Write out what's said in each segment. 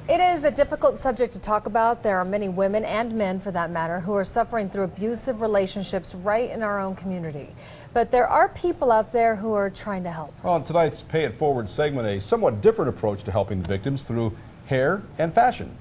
It is a difficult subject to talk about. There are many women and men, for that matter, who are suffering through abusive relationships right in our own community. But there are people out there who are trying to help. Well, in tonight's Pay It Forward segment, a somewhat different approach to helping the victims through hair and fashion.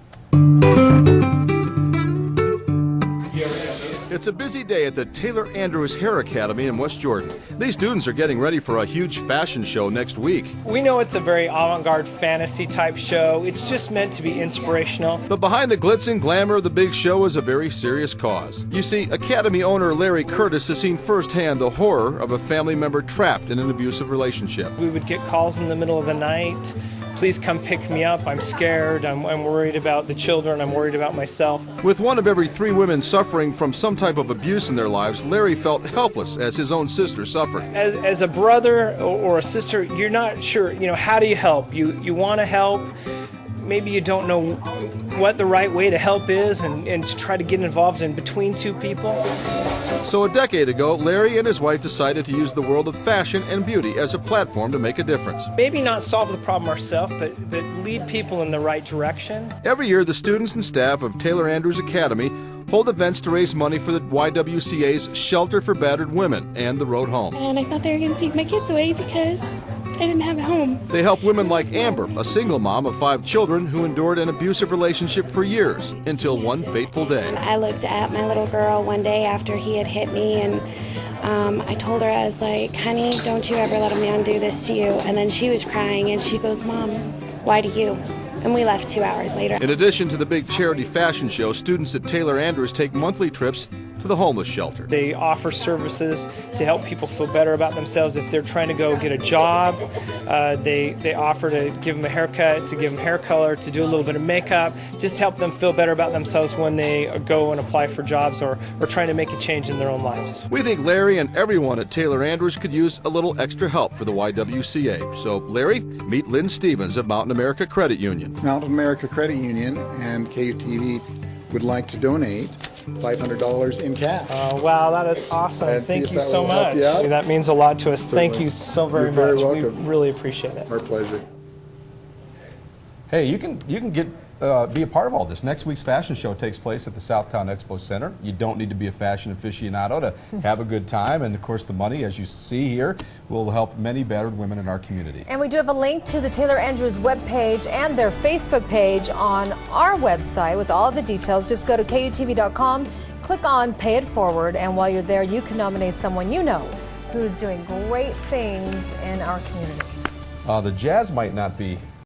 It's a busy day at the Taylor Andrews Hair Academy in West Jordan. These students are getting ready for a huge fashion show next week. We know it's a very avant-garde fantasy type show. It's just meant to be inspirational. But behind the glitz and glamour of the big show is a very serious cause. You see, Academy owner Larry Curtis has seen firsthand the horror of a family member trapped in an abusive relationship. We would get calls in the middle of the night. Please come pick me up. I'm scared. I'm worried about the children. I'm worried about myself. With one of every 3 women suffering from some type of abuse in their lives, Larry felt helpless as his own sister suffered. As a brother or a sister, you're not sure, how do you help? You want to help. Maybe you don't know what the right way to help is and to try to get involved in between 2 people. So a decade ago, Larry and his wife decided to use the world of fashion and beauty as a platform to make a difference. Maybe not solve the problem ourselves, but lead people in the right direction. Every year, the students and staff of Taylor Andrews Academy hold events to raise money for the YWCA's Shelter for Battered Women and the Road Home. And I thought they were going to take my kids away because I didn't have a home. They help women like Amber, a single mom of 5 children who endured an abusive relationship for years, until one fateful day. I looked at my little girl one day after he had hit me, and I told her, I was like, honey, don't you ever let a man do this to you. And then she was crying, and she goes, Mom, why do you? And we left 2 hours later. In addition to the big charity fashion show, students at Taylor Andrews take monthly trips to the homeless shelter. They offer services to help people feel better about themselves. If they're trying to go get a job, they offer to give them a haircut, to give them hair color, to do a little bit of makeup, just help them feel better about themselves when they go and apply for jobs or trying to make a change in their own lives. We think Larry and everyone at Taylor Andrews could use a little extra help for the YWCA. So, Larry, meet Lynn Stevens of Mountain America Credit Union. Mountain America Credit Union and KUTV would like to donate $500 in cash. Wow, that is awesome. Thank you so much. That means a lot to us. Certainly. Thank you so very much. You're very welcome. We really appreciate it. Our pleasure. Hey, you can be a part of all this. Next week's fashion show takes place at the Southtown Expo Center. You don't need to be a fashion aficionado to have a good time, and of course the money, as you see here, will help many battered women in our community. And we do have a link to the Taylor Andrews webpage and their Facebook page on our website with all the details. Just go to KUTV.com, click on Pay It Forward, and while you're there, you can nominate someone you know who's doing great things in our community. The Jazz might not be